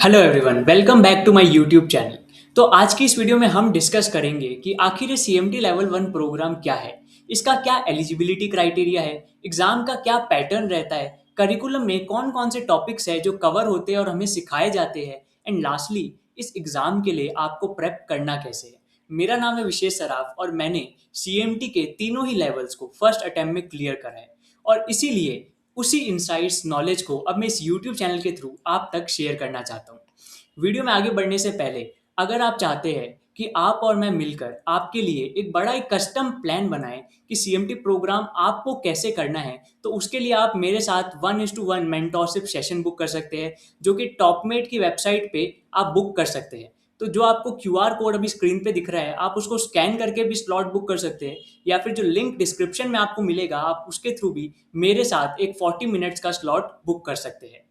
Hello everyone, welcome back to my YouTube channel. तो आज की इस वीडियो में हम डिस्कस करेंगे कि आखिर ये सीएमटी लेवल वन प्रोग्राम क्या है, इसका क्या एलिजिबिलिटी क्राइटेरिया है, एग्जाम का क्या पैटर्न रहता है, करिकुलम में कौन कौन से टॉपिक्स है जो कवर होते हैं और हमें सिखाए जाते हैं, एंड लास्टली इस एग्जाम के लिए आपको प्रेप करना कैसे है। मेरा नाम है विशेष सराफ और मैंने सीएमटी के तीनों ही लेवल्स को फर्स्ट अटेम्प्ट में क्लियर करा है और इसीलिए उसी इनसाइट्स नॉलेज को अब मैं इस यूट्यूब चैनल के थ्रू आप तक शेयर करना चाहता हूँ। वीडियो में आगे बढ़ने से पहले अगर आप चाहते हैं कि आप और मैं मिलकर आपके लिए एक बड़ा एक कस्टम प्लान बनाएं कि सीएमटी प्रोग्राम आपको कैसे करना है, तो उसके लिए आप मेरे साथ 1:1 मेंटोरशिप सेशन बुक कर सकते हैं, जो कि टॉपमेट की वेबसाइट पे आप बुक कर सकते हैं। तो जो आपको क्यूआर कोड अभी स्क्रीन पे दिख रहा है, आप उसको स्कैन करके भी स्लॉट बुक कर सकते हैं, या फिर जो लिंक डिस्क्रिप्शन में आपको मिलेगा आप उसके थ्रू भी मेरे साथ एक 40 मिनट्स का स्लॉट बुक कर सकते हैं।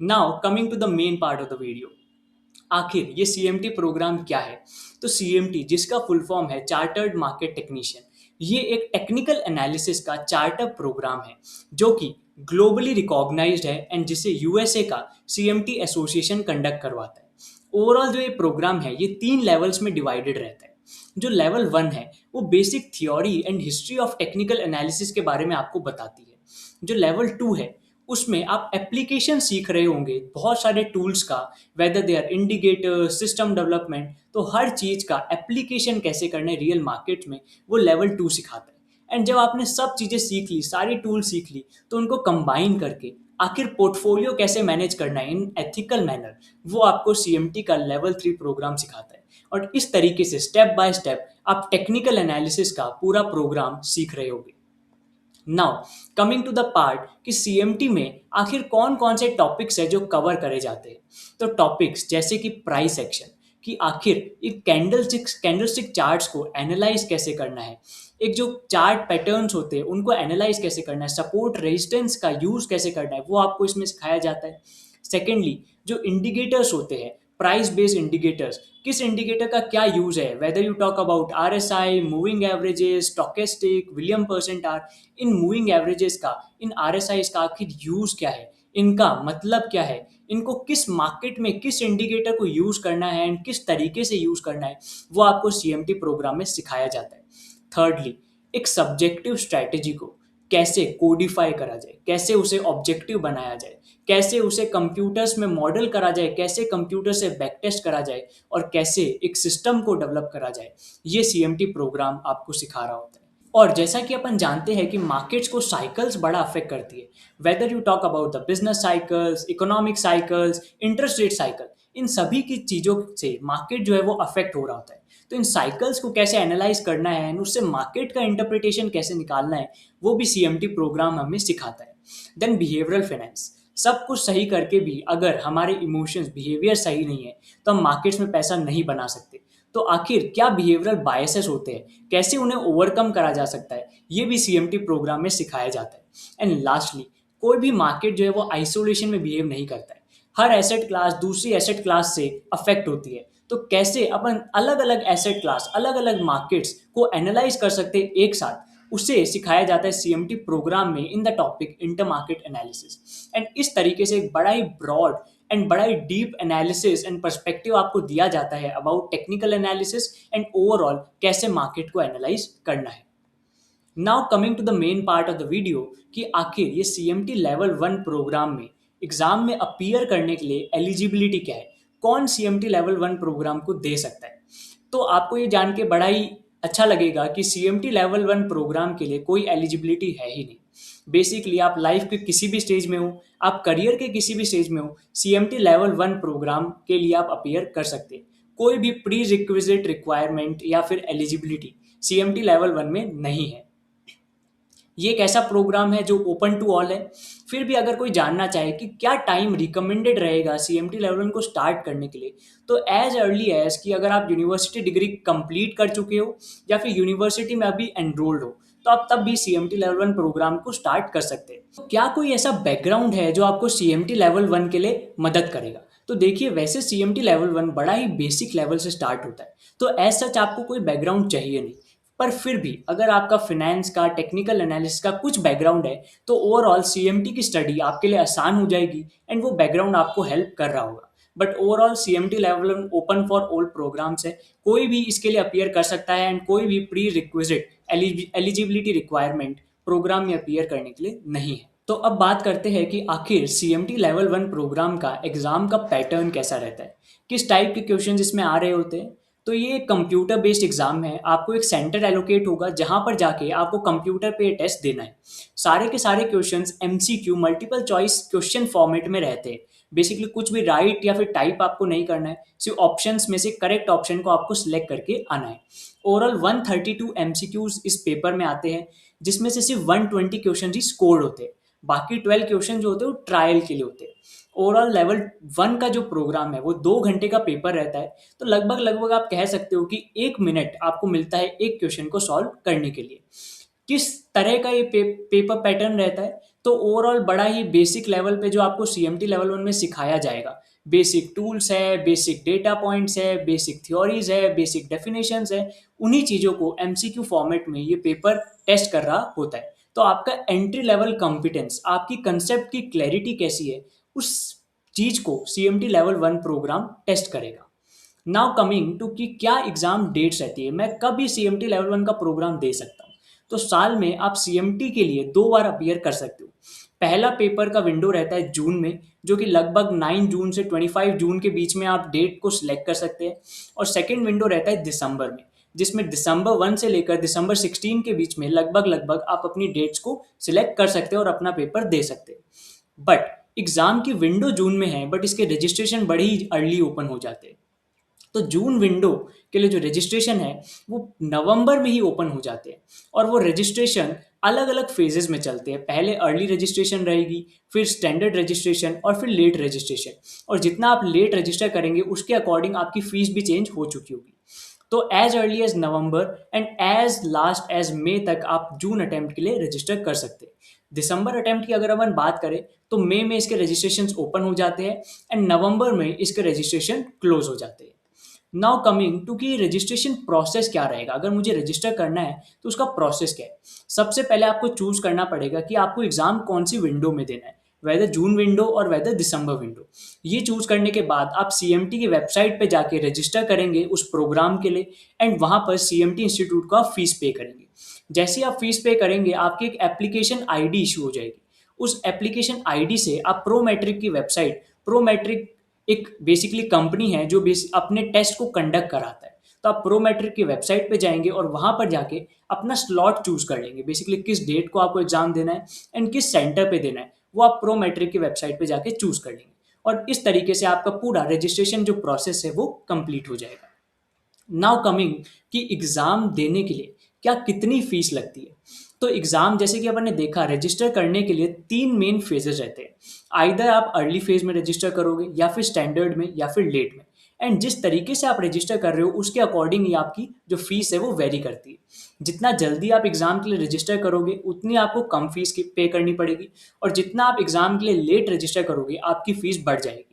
Now coming to the main part of the video, आखिर ये सीएमटी प्रोग्राम क्या है। तो सीएमटी, जिसका फुल फॉर्म है चार्टर्ड मार्केट टेक्नीशियन, ये एक टेक्निकल एनालिसिस का चार्टर प्रोग्राम है जो कि ग्लोबली रिकॉग्नाइज्ड है एंड जिसे यूएसए का सीएमटी एसोसिएशन कंडक्ट करवाता है। ओवरऑल जो ये प्रोग्राम है ये 3 लेवल्स में डिवाइडेड रहता है। जो लेवल 1 है वो basic theory and history of technical analysis के बारे में आपको बताती है। जो लेवल 2 है उसमें आप एप्लीकेशन सीख रहे होंगे बहुत सारे टूल्स का, whether they are indicator system development, तो हर चीज का एप्लीकेशन कैसे करना है रियल मार्केट में, वो लेवल 2 सिखाता है। एंड जब आपने सब चीजें सीख ली, सारी टूल सीख ली, तो उनको कंबाइन करके आखिर पोर्टफोलियो कैसे मैनेज करना है इन एथिकल मैनर, वो आपको सीएमटी का लेवल 3 प्रोग्राम सिखाता है। और इस तरीके से स्टेप बाय स्टेप आप टेक्निकल एनालिसिस का पूरा प्रोग्राम सीख रहे होगे। Now coming to the part कि सीएमटी में आखिर कौन कौन से टॉपिक्स है जो कवर करे जाते हैं। तो टॉपिक्स जैसे कि प्राइस एक्शन, कि आखिर एक कैंडलस्टिक चार्ट्स को एनालाइज कैसे करना है, एक जो चार्ट पैटर्न्स होते हैं उनको एनालाइज कैसे करना है, सपोर्ट रेजिस्टेंस का यूज कैसे करना है, वो आपको इसमें सिखाया जाता है। सेकेंडली, जो इंडिकेटर्स होते हैं, प्राइस बेस्ड इंडिकेटर्स, किस इंडिकेटर का क्या यूज है, whether you talk about RSI, moving averages, stochastic, William percent R, इन मूविंग एवरेजेस का, इन आरएसआई का आखिर यूज क्या है, इनका मतलब क्या है, इनको किस मार्केट में किस इंडिकेटर को यूज करना है एंड किस तरीके से यूज करना है, वो आपको सीएमटी प्रोग्राम में सिखाया जाता है। थर्डली, एक सब्जेक्टिव स्ट्रैटेजी को कैसे कोडिफाई करा जाए, कैसे उसे ऑब्जेक्टिव बनाया जाए, कैसे उसे कंप्यूटर्स में मॉडल करा जाए, कैसे कंप्यूटर से बैक टेस्ट करा जाए और कैसे एक सिस्टम को डेवलप करा जाए, ये सीएमटी प्रोग्राम आपको सिखा रहा होता है। और जैसा कि अपन जानते हैं कि मार्केट्स को साइकिल्स बड़ा अफेक्ट करती है, whether you talk about the business cycles, economic cycles, interest rate cycle, इन सभी की चीज़ों से मार्केट जो है वो अफेक्ट हो रहा होता है। तो इन साइकिल्स को कैसे एनालाइज करना है एंड उससे मार्केट का इंटरप्रिटेशन कैसे निकालना है, वो भी सीएमटी प्रोग्राम हमें सिखाता है। देन बिहेवियरल फाइनेंस, सब कुछ सही करके भी अगर हमारे इमोशंस बिहेवियर सही नहीं है तो हम मार्केट्स में पैसा नहीं बना सकते। तो आखिर क्या बिहेवियरल बायसेस होते हैं, कैसे उन्हें ओवरकम करा जा सकता है, ये भी सीएमटी प्रोग्राम में सिखाया जाता है। एंड लास्टली, कोई भी मार्केट जो है वो आइसोलेशन में बिहेव नहीं करता है, हर एसेट क्लास दूसरी एसेट क्लास से अफेक्ट होती है। तो कैसे अपन अलग अलग एसेट क्लास, अलग अलग मार्केट्स को एनालाइज कर सकते हैं एक साथ, उसे सिखाया जाता है सीएमटी प्रोग्राम में in the topic inter market analysis. And इस तरीके से एक बड़ा ही ब्रॉड एंड बड़ा ही डीप एनालिसिस एंड पर्सपेक्टिव आपको दिया जाता है about technical analysis and overall कैसे मार्केट को एनालाइज करना है। Now coming to the main part of the video, कि आखिर ये सीएमटी लेवल 1 प्रोग्राम में एग्जाम में अपीयर करने के लिए एलिजिबिलिटी क्या है, कौन सीएमटी लेवल 1 प्रोग्राम को दे सकता है। तो आपको ये जान के बड़ा ही अच्छा लगेगा कि सीएमटी लेवल 1 प्रोग्राम के लिए कोई एलिजिबिलिटी है ही नहीं। बेसिकली आप लाइफ के किसी भी स्टेज में हो, आप करियर के किसी भी स्टेज में हो, सीएमटी लेवल 1 प्रोग्राम के लिए आप अपीयर कर सकते हैं। कोई भी प्री रिक्विजिट रिक्वायरमेंट या फिर एलिजिबिलिटी सीएमटी लेवल 1 में नहीं है। ये एक ऐसा प्रोग्राम है जो ओपन टू ऑल है। फिर भी अगर कोई जानना चाहे कि क्या टाइम रिकमेंडेड रहेगा सीएमटी लेवल 1 को स्टार्ट करने के लिए, तो एज अर्ली एज कि अगर आप यूनिवर्सिटी डिग्री कंप्लीट कर चुके हो या फिर यूनिवर्सिटी में अभी एनरोल्ड हो, तो आप तब भी सीएमटी लेवल 1 प्रोग्राम को स्टार्ट कर सकते हैं। तो क्या कोई ऐसा बैकग्राउंड है जो आपको सीएमटी लेवल 1 के लिए मदद करेगा? तो देखिए, वैसे सीएमटी लेवल 1 बड़ा ही बेसिक लेवल से स्टार्ट होता है, तो एज सच आपको कोई बैकग्राउंड चाहिए नहीं। पर फिर भी अगर आपका फिनेंस का, टेक्निकल एनालिसिस का कुछ बैकग्राउंड है, तो ओवरऑल सीएमटी की स्टडी आपके लिए आसान हो जाएगी एंड वो बैकग्राउंड आपको हेल्प कर रहा होगा। But overall CMT level 1 open for all programmes है, कोई भी इसके लिए अपीयर कर सकता है एंड कोई भी prerequisite eligibility requirement program में अपीयर करने के लिए नहीं है। तो अब बात करते हैं कि आखिर CMT लेवल 1 प्रोग्राम का एग्जाम का पैटर्न कैसा रहता है, किस टाइप के क्वेश्चंस इसमें आ रहे होते हैं। तो ये कंप्यूटर बेस्ड एग्जाम है, आपको एक सेंटर एलोकेट होगा जहां पर जाके आपको कंप्यूटर पे टेस्ट देना है। सारे के सारे questions MCQ multiple choice question format में रहते हैं। बेसिकली कुछ भी राइट या फिर टाइप आपको नहीं करना है, सिर्फ ऑप्शंस में से करेक्ट ऑप्शन को आपको सिलेक्ट करके आना है। ओवरऑल 132 MCQs इस पेपर में आते हैं, जिसमें से सिर्फ 120 क्वेश्चन ही स्कोर्ड होते हैं, बाकी 12 क्वेश्चन जो होते हैं वो ट्रायल के लिए होते हैं। ओवरऑल लेवल 1 का जो प्रोग्राम है वो 2 घंटे का पेपर रहता है, तो लगभग लगभग आप कह सकते हो कि 1 मिनट आपको मिलता है एक क्वेश्चन को सॉल्व करने के लिए। किस तरह का ये पेपर पैटर्न रहता है, तो ओवरऑल बड़ा ही बेसिक लेवल पे जो आपको CMT लेवल 1 में सिखाया जाएगा, बेसिक टूल्स है, बेसिक डेटा पॉइंट्स है, बेसिक थ्योरीज है, बेसिक डेफिनेशंस है, उन्हीं चीज़ों को MCQ फॉर्मेट में ये पेपर टेस्ट कर रहा होता है। तो आपका एंट्री लेवल कॉम्पिटेंस, आपकी कंसेप्ट की क्लैरिटी कैसी है, उस चीज को CMT लेवल 1 प्रोग्राम टेस्ट करेगा। नाउ कमिंग टू कि क्या एग्जाम डेट्स रहती है, मैं कब भी CMT लेवल 1 का प्रोग्राम दे सकता हूँ। तो साल में आप CMT के लिए 2 बार अपीयर कर सकते हो। पहला पेपर का विंडो रहता है जून में, जो कि लगभग 9 जून से 25 जून के बीच में आप डेट को सिलेक्ट कर सकते हैं। और सेकेंड विंडो रहता है दिसंबर में, जिसमें दिसंबर 1 से लेकर दिसंबर 16 के बीच में लगभग लगभग आप अपनी डेट्स को सिलेक्ट कर सकते हैं और अपना पेपर दे सकते हैं। बट एग्जाम की विंडो जून में है, बट इसके रजिस्ट्रेशन बड़ी ही अर्ली ओपन हो जाते हैं। तो जून विंडो के लिए जो रजिस्ट्रेशन है वो नवंबर में ही ओपन हो जाते हैं, और वो रजिस्ट्रेशन अलग अलग फेजेस में चलते हैं। पहले अर्ली रजिस्ट्रेशन रहेगी, फिर स्टैंडर्ड रजिस्ट्रेशन और फिर लेट रजिस्ट्रेशन। और जितना आप लेट रजिस्टर करेंगे उसके अकॉर्डिंग आपकी फीस भी चेंज हो चुकी होगी। तो as early as November and as last as May तक आप जून अटेम्प्ट के लिए रजिस्टर कर सकते हैं। दिसंबर अटेम्प्ट की अगर अपन बात करें तो मई में इसके रजिस्ट्रेशन ओपन हो जाते हैं एंड नवंबर में इसके रजिस्ट्रेशन क्लोज हो जाते हैं। नाउ कमिंग टू कि रजिस्ट्रेशन प्रोसेस क्या रहेगा, अगर मुझे रजिस्टर करना है तो उसका प्रोसेस क्या है। सबसे पहले आपको चूज करना पड़ेगा कि आपको एग्जाम कौन सी विंडो में देना है, वेदर जून विंडो और वेदर दिसंबर विंडो। ये चूज करने के बाद आप CMT की वेबसाइट पे जाके रजिस्टर करेंगे उस प्रोग्राम के लिए, एंड वहां पर CMT इंस्टीट्यूट को आप फीस पे करेंगे। जैसे ही आप फीस पे करेंगे आपकी एक एप्लीकेशन ID इशू हो जाएगी। उस एप्लीकेशन ID से आप प्रोमेट्रिक की वेबसाइट, प्रोमेट्रिक एक बेसिकली कंपनी है जो अपने टेस्ट को कंडक्ट कराता है, तो आप प्रोमेट्रिक की वेबसाइट पे जाएंगे और वहां पर जाके अपना स्लॉट चूज कर लेंगे, बेसिकली किस डेट को आपको एग्जाम देना है एंड किस सेंटर पे देना है, वो आप प्रोमेट्रिक की वेबसाइट पे जाके चूज कर लेंगे। और इस तरीके से आपका पूरा रजिस्ट्रेशन जो प्रोसेस है वो कंप्लीट हो जाएगा। नाउ कमिंग कि एग्जाम देने के लिए क्या कितनी फीस लगती है। तो एग्जाम जैसे कि अपन ने देखा, रजिस्टर करने के लिए 3 मेन फेजेस रहते हैं। आइदर आप अर्ली फेज में रजिस्टर करोगे, या फिर स्टैंडर्ड में, या फिर लेट में। एंड जिस तरीके से आप रजिस्टर कर रहे हो उसके अकॉर्डिंग ही आपकी जो फीस है वो वेरी करती है। जितना जल्दी आप एग्जाम के लिए रजिस्टर करोगे उतनी आपको कम फीस पे करनी पड़ेगी, और जितना आप एग्जाम के लिए लेट रजिस्टर करोगे आपकी फीस बढ़ जाएगी।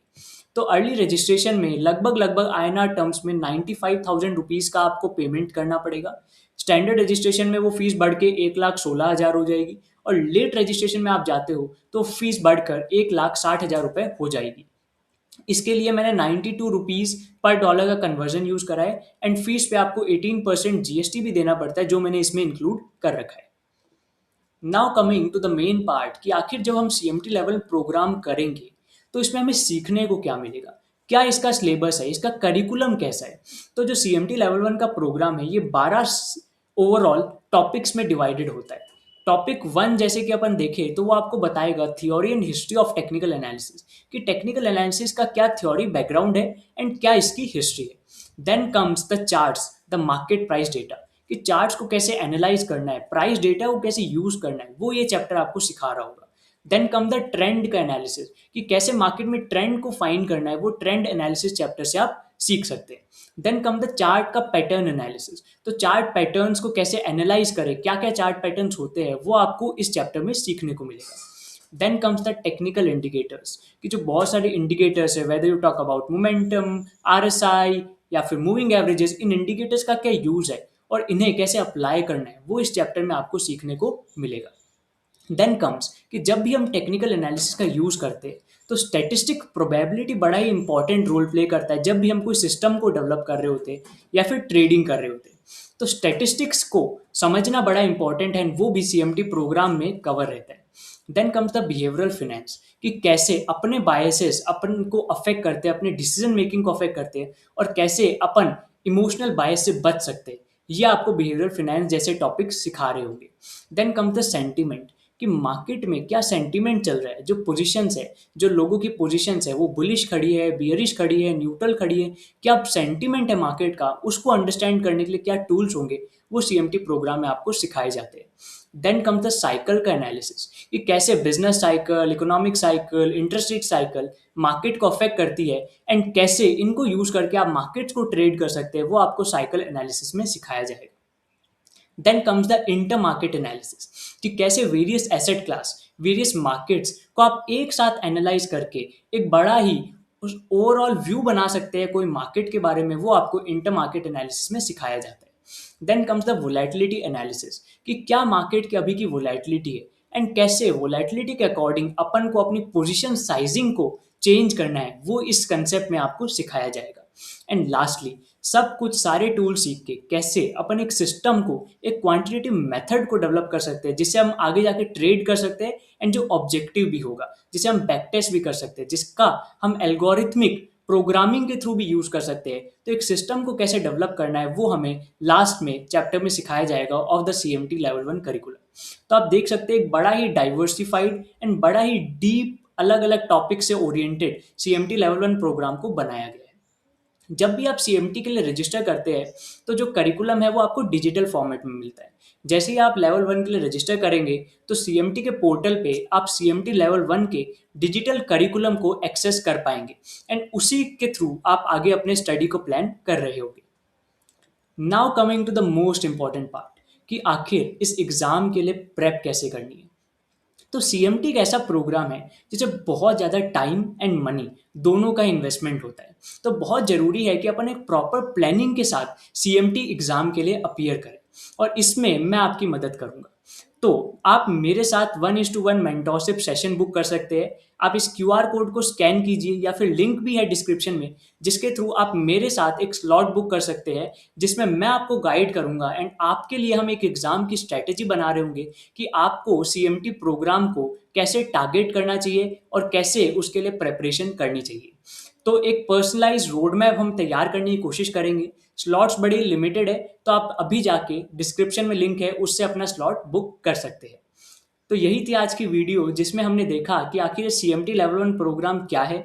तो अर्ली रजिस्ट्रेशन में लगभग लगभग INR टर्म्स में 95,000 रुपीज़ का आपको पेमेंट करना पड़ेगा। स्टैंडर्ड रजिस्ट्रेशन में वो फीस बढ़ के 1,16,000 हो जाएगी, और लेट रजिस्ट्रेशन में आप जाते हो तो फीस बढ़कर 1,60,000 रुपये हो जाएगी। इसके लिए मैंने 92 रुपीज़ पर डॉलर का कन्वर्जन यूज़ करा है, एंड फीस पे आपको 18% GST भी देना पड़ता है, जो मैंने इसमें इंक्लूड कर रखा है। Now coming to the main part कि आखिर जब हम CMT लेवल प्रोग्राम करेंगे तो इसमें हमें सीखने को क्या मिलेगा, क्या इसका सिलेबस है, इसका करिकुलम कैसा है। तो जो CMT लेवल 1 का प्रोग्राम है ये 12 ओवरऑल टॉपिक्स में डिवाइडेड होता है। टॉपिक 1 जैसे कि अपन देखें तो वो आपको बताएगा theory and history of technical analysis, कि टेक्निकल एनालिसिस का क्या थ्योरी बैकग्राउंड है एंड क्या इसकी हिस्ट्री है। Then comes the charts, the market price data, कि चार्ट्स को कैसे एनालाइज करना है, प्राइस डेटा को कैसे यूज करना है, वो ये चैप्टर आपको सिखा रहा होगा। देन कम द ट्रेंड का एनालिसिस, कि कैसे मार्केट में ट्रेंड को फाइंड करना है, वो ट्रेंड एनालिसिस चैप्टर से आप सीख सकते हैं। देन कम द चार्ट का पैटर्न एनालिसिस, तो चार्ट पैटर्न्स को कैसे एनालाइज करें, क्या क्या चार्ट पैटर्न्स होते हैं, वो आपको इस चैप्टर में सीखने को मिलेगा। Then comes the technical indicators, कि जो बहुत सारे इंडिकेटर्स है, whether you talk about momentum, RSI या फिर मूविंग एवरेजेस, इन इंडिकेटर्स का क्या यूज है और इन्हें कैसे अप्लाई करना है, वो इस चैप्टर में आपको सीखने को मिलेगा। देन कम्स कि जब भी हम टेक्निकल एनालिसिस का यूज़ करते हैं तो स्टैटिस्टिक प्रोबेबिलिटी बड़ा ही इंपॉर्टेंट रोल प्ले करता है जब भी हम कोई सिस्टम को डेवलप कर रहे होते हैं या फिर ट्रेडिंग कर रहे होते हैं। तो स्टैटिस्टिक्स को समझना बड़ा इंपॉर्टेंट है, वो भी सीएमटी प्रोग्राम में कवर रहता है। Then comes the behavioural finance कि कैसे अपने बायसेस अपन को अफेक्ट करते हैं, अपने डिसीजन मेकिंग को अफेक्ट करते हैं और कैसे अपन इमोशनल बायस से बच सकते हैं। ये आपको बिहेवियरल फिनेंस जैसे टॉपिक सिखा रहे होंगे। देन कम्स द सेंटीमेंट कि मार्केट में क्या सेंटीमेंट चल रहा है, जो पोजीशंस है, जो लोगों की पोजीशंस है वो बुलिश खड़ी है, बियरिश खड़ी है, न्यूट्रल खड़ी है, क्या सेंटीमेंट है मार्केट का, उसको अंडरस्टैंड करने के लिए क्या टूल्स होंगे, वो सीएमटी प्रोग्राम में आपको सिखाए जाते हैं। देन कम द साइकिल का एनालिसिस कि कैसे business cycle, economic cycle, interest rate cycle market को अफेक्ट करती है एंड कैसे इनको यूज करके आप मार्केट्स को ट्रेड कर सकते हैं, वो आपको साइकिल एनालिसिस में सिखाया जाएगा। Then comes the inter market analysis कि कैसे various asset class, various markets को आप एक साथ एनालाइज करके एक बड़ा ही उस ओवरऑल व्यू बना सकते हैं कोई मार्केट के बारे में, वो आपको इंटर मार्केट एनालिसिस में सिखाया जाता है। Then comes the volatility analysis कि क्या मार्केट की अभी की वोलेटिलिटी है एंड कैसे वोलेटिलिटी के अकॉर्डिंग अपन को अपनी पोजीशन साइजिंग को चेंज करना है, वो इस कंसेप्ट में आपको सिखाया जाएगा। एंड लास्टली सब कुछ सारे टूल सीख के कैसे अपन एक सिस्टम को, एक क्वांटिटेटिव मेथड को डेवलप कर सकते हैं जिससे हम आगे जाके ट्रेड कर सकते हैं एंड जो ऑब्जेक्टिव भी होगा, जिसे हम बैक टेस्ट भी कर सकते हैं, जिसका हम एल्गोरिथमिक प्रोग्रामिंग के थ्रू भी यूज कर सकते हैं। तो एक सिस्टम को कैसे डेवलप करना है वो हमें लास्ट में चैप्टर में सिखाया जाएगा of the CMT level 1 curriculum. तो आप देख सकते हैं एक बड़ा ही डाइवर्सिफाइड एंड बड़ा ही डीप अलग अलग टॉपिक से ओरिएंटेड सीएमटी लेवल 1 प्रोग्राम को बनाया गया है। जब भी आप सीएमटी के लिए रजिस्टर करते हैं तो जो करिकुलम है वो आपको डिजिटल फॉर्मेट में मिलता है। जैसे ही आप लेवल 1 के लिए रजिस्टर करेंगे तो सीएमटी के पोर्टल पे आप सीएमटी लेवल 1 के डिजिटल करिकुलम को एक्सेस कर पाएंगे एंड उसी के थ्रू आप आगे अपने स्टडी को प्लान कर रहे होंगे। Now coming to the most important part कि आखिर इस एग्जाम के लिए प्रेप कैसे करनी है। तो सीएमटी एक ऐसा प्रोग्राम है जिसमें बहुत ज़्यादा टाइम एंड मनी दोनों का इन्वेस्टमेंट होता है। तो बहुत ज़रूरी है कि अपन एक प्रॉपर प्लानिंग के साथ सीएमटी एग्ज़ाम के लिए अपीयर करें और इसमें मैं आपकी मदद करूँगा। तो आप मेरे साथ 1:1 मेंटोरशिप सेशन बुक कर सकते हैं। आप इस क्यूआर कोड को स्कैन कीजिए या फिर लिंक भी है डिस्क्रिप्शन में, जिसके थ्रू आप मेरे साथ एक स्लॉट बुक कर सकते हैं जिसमें मैं आपको गाइड करूंगा एंड आपके लिए हम एक एग्जाम की स्ट्रैटेजी बना रहे होंगे कि आपको सीएमटी प्रोग्राम को कैसे टारगेट करना चाहिए और कैसे उसके लिए प्रेपरेशन करनी चाहिए। तो एक पर्सनलाइज रोड मैप हम तैयार करने की कोशिश करेंगे। स्लॉट्स बड़े लिमिटेड है, तो आप अभी जाके डिस्क्रिप्शन में लिंक है उससे अपना स्लॉट बुक कर सकते हैं। तो यही थी आज की वीडियो जिसमें हमने देखा कि आखिर सीएमटी लेवल 1 प्रोग्राम क्या है,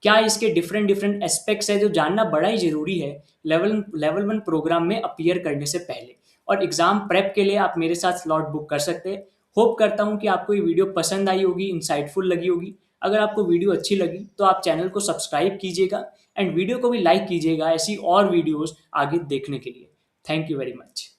क्या इसके डिफरेंट डिफरेंट एस्पेक्ट्स है जो जानना बड़ा ही ज़रूरी है लेवल 1 प्रोग्राम में अपीयर करने से पहले। और एग्ज़ाम प्रेप के लिए आप मेरे साथ स्लॉट बुक कर सकते हैं। होप करता हूँ कि आपको ये वीडियो पसंद आई होगी, इंसाइटफुल लगी होगी। अगर आपको वीडियो अच्छी लगी तो आप चैनल को सब्सक्राइब कीजिएगा एंड वीडियो को भी लाइक कीजिएगा ऐसी और वीडियोस आगे देखने के लिए। Thank you very much.